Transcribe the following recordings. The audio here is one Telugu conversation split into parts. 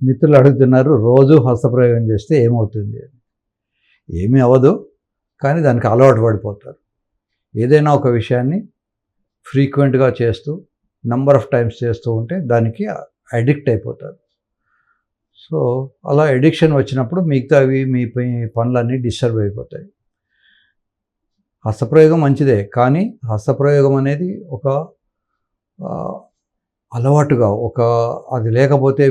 మిత్రులు అడుగుతున్నారు, రోజు హస్తప్రయోగం చేస్తే ఏమవుతుంది అని. ఏమీ అవ్వదు, కానీ దానికి అలవాటు పడిపోతారు. ఏదైనా ఒక విషయాన్ని ఫ్రీక్వెంట్గా చేస్తూ నంబర్ ఆఫ్ టైమ్స్ చేస్తూ ఉంటే దానికి అడిక్ట్ అయిపోతారు. సో అలా ఎడిక్షన్ వచ్చినప్పుడు మిగతావి మీ పనులన్నీ డిస్టర్బ్ అయిపోతాయి. హస్తప్రయోగం మంచిదే, కానీ హస్తప్రయోగం అనేది ఒక అలవాటుగా అది లేకపోతే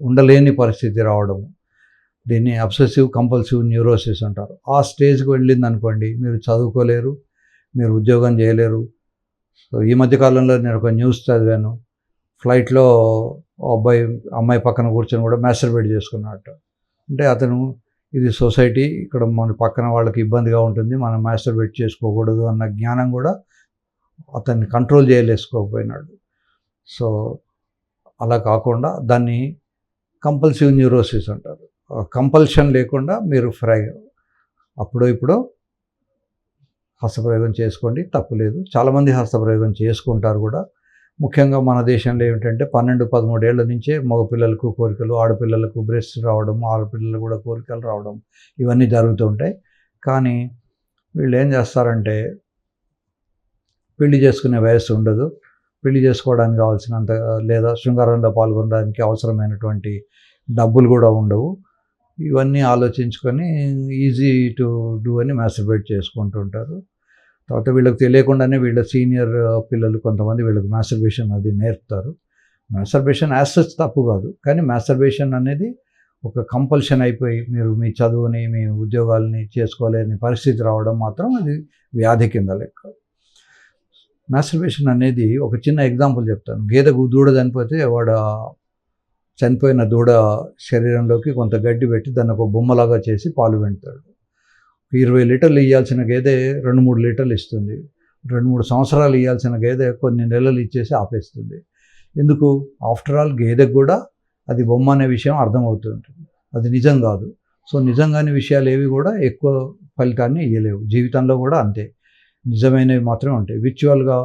ఉండలేని పరిస్థితి రావడము, దీన్ని అబ్సెసివ్ కంపల్సివ్ న్యూరోసిస్ అంటారు. ఆ స్టేజ్కి వెళ్ళింది అనుకోండి, మీరు చదువుకోలేరు, మీరు ఉద్యోగం చేయలేరు. సో ఈ మధ్యకాలంలో నేను ఒక న్యూస్ చదివాను, ఫ్లైట్లో అమ్మాయి పక్కన కూర్చొని కూడా మాస్టర్బేట్ చేసుకున్నట్టు. అంటే అతను ఇది సొసైటీ, ఇక్కడ మన పక్కన వాళ్ళకి ఇబ్బందిగా ఉంటుంది, మనం మాస్టర్బేట్ చేసుకోకూడదు అన్న జ్ఞానం కూడా అతన్ని కంట్రోల్ చేయలేసుకోకపోయినాడు. సో అలా కాకుండా దాన్ని కంపల్సివ్ న్యూరోసిస్ అంటారు. కంపల్షన్ లేకుండా మీరు ఫ్రైగా అప్పుడో ఇప్పుడో హస్తప్రయోగం చేసుకోండి, తప్పులేదు. చాలామంది హస్తప్రయోగం చేసుకుంటారు కూడా. ముఖ్యంగా మన దేశంలో ఏమిటంటే 12-13 ఏళ్ల నుంచే మగపిల్లలకు కోరికలు, ఆడపిల్లలకు బ్రెస్ట్ రావడం, ఆడపిల్లలకు కూడా కోరికలు రావడం, ఇవన్నీ జరుగుతూ ఉంటాయి. కానీ వీళ్ళు ఏం చేస్తారంటే, పెళ్లి చేసుకునే వయస్సు ఉండదు, పెళ్లి చేసుకోవడానికి కావాల్సినంత లేదా శృంగారంలో పాల్గొనడానికి అవసరమైనటువంటి డబ్బులు కూడా ఉండవు. ఇవన్నీ ఆలోచించుకొని ఈజీ టు డూ అని మాస్టర్బేట్ చేసుకుంటూ ఉంటారు. తర్వాత వీళ్ళకి తెలియకుండానే వీళ్ళ సీనియర్ పిల్లలు కొంతమంది వీళ్ళకి మాస్టర్బేషన్ అది నేర్పుతారు. మాస్టర్బేషన్ యాజ్ సచ్ తప్పు కాదు, కానీ మాస్టర్బేషన్ అనేది ఒక కంపల్షన్ అయిపోయి మీరు మీ చదువుని, మీ ఉద్యోగాలని చేసుకోలేని పరిస్థితి రావడం మాత్రం అది వ్యాధి కింద లెక్క. మాస్టర్బేషన్ అనేది ఒక చిన్న ఎగ్జాంపుల్ చెప్తాను. దూడ చనిపోతే వాడు చనిపోయిన దూడ శరీరంలోకి కొంత గడ్డి పెట్టి దాన్ని ఒక బొమ్మలాగా చేసి పాలు పెడతాడు. 20 లీటర్లు ఇవ్వాల్సిన గేదె 2-3 లీటర్లు ఇస్తుంది. 2-3 సంవత్సరాలు ఇవ్వాల్సిన గేదె కొన్ని నెలలు ఇచ్చేసి ఆపేస్తుంది. ఎందుకు? ఆఫ్టర్ ఆల్ గేదెకు కూడా అది బొమ్మ అనే విషయం అర్థమవుతుంటుంది, అది నిజం కాదు. సో నిజంగాని విషయాలు ఏవి కూడా ఎక్కువ ఫలితాన్ని ఇవ్వలేవు. జీవితంలో కూడా అంతే, నిజమైనవి మాత్రమే ఉంటాయి. విర్చువల్గా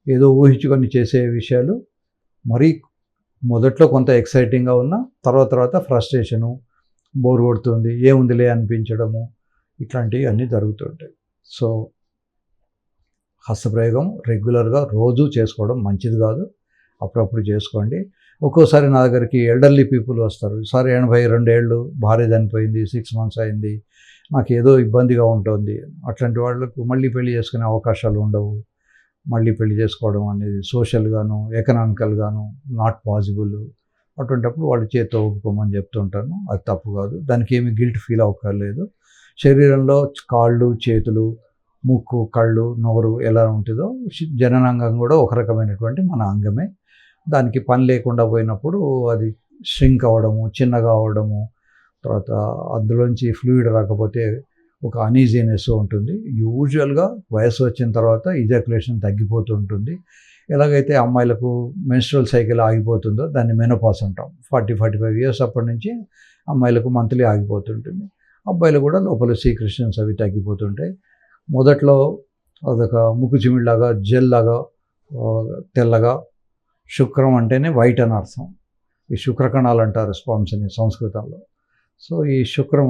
ఏదో ఊహించుకొని చేసే విషయాలు మరీ మొదట్లో కొంత ఎక్సైటింగ్గా ఉన్న తర్వాత ఫ్రస్ట్రేషను, బోర్ కొడుతుంది, ఏముందిలే అనిపించడము, ఇట్లాంటివి అన్నీ జరుగుతుంటాయి. సో హస్తప్రయోగం రెగ్యులర్గా రోజు చేసుకోవడం మంచిది కాదు, అప్పుడప్పుడు చేసుకోండి. ఒక్కోసారి నా దగ్గరికి ఎల్డర్లీ పీపుల్ వస్తారు. ఈసారి 82 ఏళ్ళు, భార్య చనిపోయింది, 6 months అయింది, నాకు ఏదో ఇబ్బందిగా ఉంటుంది. అట్లాంటి వాళ్ళకు మళ్ళీ పెళ్లి చేసుకునే అవకాశాలు ఉండవు. మళ్ళీ పెళ్లి చేసుకోవడం అనేది సోషల్గాను ఎకనామికల్గాను నాట్ పాసిబుల్. అటువంటిప్పుడు వాళ్ళు చేత్తో ఒప్పుకోమని చెప్తుంటాను. అది తప్పు కాదు, దానికి ఏమి గిల్ట్ ఫీల్ అవ్వక్కర్లేదు. శరీరంలో కాళ్ళు, చేతులు, ముక్కు, కళ్ళు, నోరు ఎలా ఉంటుందో జననాంగం కూడా ఒక రకమైనటువంటి మన అంగమే. దానికి పని లేకుండా పోయినప్పుడు అది ష్రింక్ అవ్వడము, చిన్నగా అవ్వడము, తర్వాత అందులోంచి ఫ్లూయిడ్ రాకపోతే ఒక అనీజీనెస్ ఉంటుంది. యూజువల్గా వయసు వచ్చిన తర్వాత ఇజాక్యులేషన్ తగ్గిపోతూ ఉంటుంది. ఎలాగైతే అమ్మాయిలకు మెన్స్ట్రువల్ సైకిల్ ఆగిపోతుందో దాన్ని మెనోపాజ్ అంటాం. 40-45 years అప్పటి నుంచి అమ్మాయిలకు మంత్లీ ఆగిపోతుంటుంది. అబ్బాయిలు కూడా లోపల సీక్రెషన్స్ అవి తగ్గిపోతుంటాయి. మొదట్లో అదొక ముక్కు చిమిడిలాగా జెల్ లాగా తెల్లగా, శుక్రం అంటేనే వైట్ అని అర్థం. ఈ శుక్రకణాలు అంటారు స్పర్మ్స్ని సంస్కృతంలో. సో ఈ శుక్రం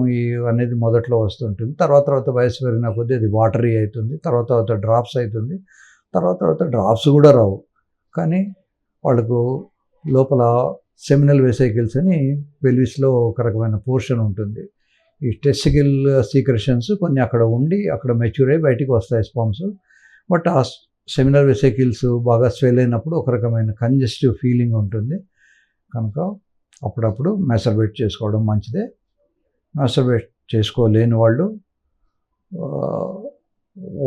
అనేది మొదట్లో వస్తుంటుంది. తర్వాత వయసు పెరిగిన కొద్దీ అది వాటరీ అవుతుంది, తర్వాత డ్రాప్స్ అవుతుంది, తర్వాత డ్రాప్స్ కూడా రావు. కానీ వాళ్ళకు లోపల సెమినల్ వెసికల్స్ అని పెల్విస్లో ఒక రకమైన పోర్షన్ ఉంటుంది. ఈ టెస్టికల్ సీక్రెషన్స్ కొన్ని అక్కడ ఉండి అక్కడ మెచ్యూర్ అయ్యి బయటికి వస్తాయి స్పర్మ్స్. బట్ ఆ సెమినల్ వెసికల్స్ బాగా స్వెల్ అయినప్పుడు ఒక రకమైన కంజెస్టివ్ ఫీలింగ్ ఉంటుంది. కనుక అప్పుడప్పుడు మాస్టర్బేట్ చేసుకోవడం మంచిదే. మాస్టర్బేట్ చేసుకోలేని వాళ్ళు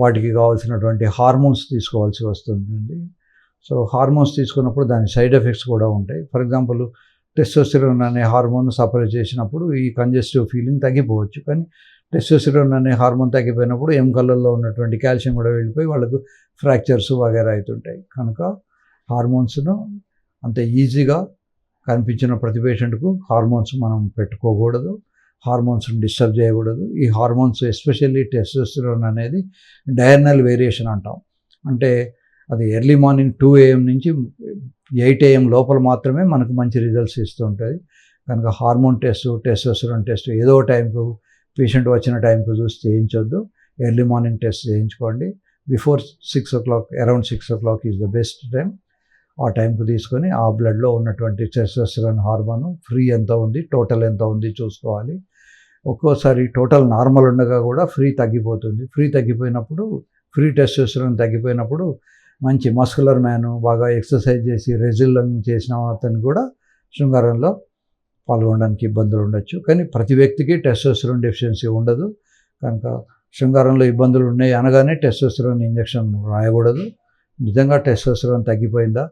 వాటికి కావాల్సినటువంటి హార్మోన్స్ తీసుకోవాల్సి వస్తుంది. సో హార్మోన్స్ తీసుకున్నప్పుడు దాని సైడ్ ఎఫెక్ట్స్ కూడా ఉంటాయి. ఫర్ ఎగ్జాంపుల్ టెస్టోస్టెరాన్ అనే హార్మోన్ సపరేట్ చేసినప్పుడు ఈ కంజెస్టివ్ ఫీలింగ్ తగ్గిపోవచ్చు. కానీ టెస్టోస్టెరాన్ అనే హార్మోన్ తగ్గిపోయినప్పుడు ఎముకలలో ఉన్నటువంటి కాల్షియం కూడా వెళ్ళిపోయి వాళ్ళకు ఫ్రాక్చర్స్ వగైరా అవుతుంటాయి. కనుక హార్మోన్స్ను అంత ఈజీగా కనిపించిన ప్రతి పేషెంట్కు హార్మోన్స్ మనం పెట్టుకోకూడదు, హార్మోన్స్ని డిస్టర్బ్ చేయకూడదు. ఈ హార్మోన్స్ ఎస్పెషల్లీ టెస్టోస్టెరాన్ అనేది డయర్నల్ వేరియేషన్ అంటాం. అంటే అది ఎర్లీ మార్నింగ్ 2 AM నుంచి 8 AM లోపల మాత్రమే మనకు మంచి రిజల్ట్స్ ఇస్తూ ఉంటుంది. కనుక హార్మోన్ టెస్ట్, టెస్టోస్టెరాన్ టెస్ట్ ఏదో టైంకు పేషెంట్ వచ్చిన టైంకు చూసి చేయించొద్దు. ఎర్లీ మార్నింగ్ టెస్ట్ చేయించుకోండి. Before 6 o'clock, around 6 o'clock is the best time. ఆ టైంకు తీసుకొని ఆ బ్లడ్లో ఉన్నటువంటి టెస్టోస్టెరాన్ హార్మోన్ ఫ్రీ ఎంత ఉంది, టోటల్ ఎంత ఉంది చూసుకోవాలి. ఒక్కోసారి టోటల్ నార్మల్ ఉండగా కూడా ఫ్రీ తగ్గిపోతుంది. ఫ్రీ టెస్టోస్టెరాన్ తగ్గిపోయినప్పుడు మంచి మస్కులర్ మ్యాను, బాగా ఎక్సర్సైజ్ చేసి రెజిలియంట్ చేసిన అతను కూడా శృంగారంలో పాల్గొనడానికి ఇబ్బందులు ఉండొచ్చు. కానీ ప్రతి వ్యక్తికి టెస్టోస్టెరాన్ డెఫిషియన్సీ ఉండదు. కనుక శృంగారంలో ఇబ్బందులు ఉన్నాయి అనగానే టెస్టోస్టెరాన్ ఇంజెక్షన్ రాయకూడదు. నిజంగా టెస్టోస్టెరాన్ తగ్గిపోయిందా,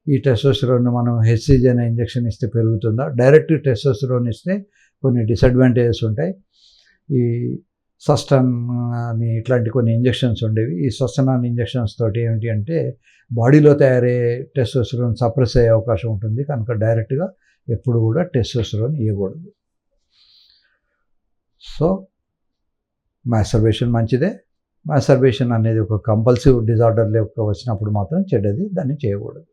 ఈ టెస్టోస్టెరాన్ మనం హెచ్సిజీ అనే ఇంజెక్షన్ ఇస్తే పెరుగుతుందా, డైరెక్ట్ టెస్టోస్టెరాన్ ఇస్తే కొన్ని డిసడ్వాంటేజెస్ ఉంటాయి. ఈ సస్టన్ అని ఇట్లాంటి కొన్ని ఇంజెక్షన్స్ ఉండేవి. ఈ సస్టనాన్ ఇంజెక్షన్స్ తోటి ఏమిటి అంటే బాడీలో తయారయ్యే టెస్టోస్టెరాన్ సప్రెస్ అయ్యే అవకాశం ఉంటుంది. కనుక డైరెక్ట్గా ఎప్పుడు కూడా టెస్టోస్టెరాన్ ఇవ్వకూడదు. సో మాస్టర్బేషన్ మంచిదే. మాస్టర్బేషన్ అనేది ఒక కంపల్సివ్ డిజార్డర్ వచ్చినప్పుడు మాత్రం చెడ్డది, దాన్ని చేయకూడదు.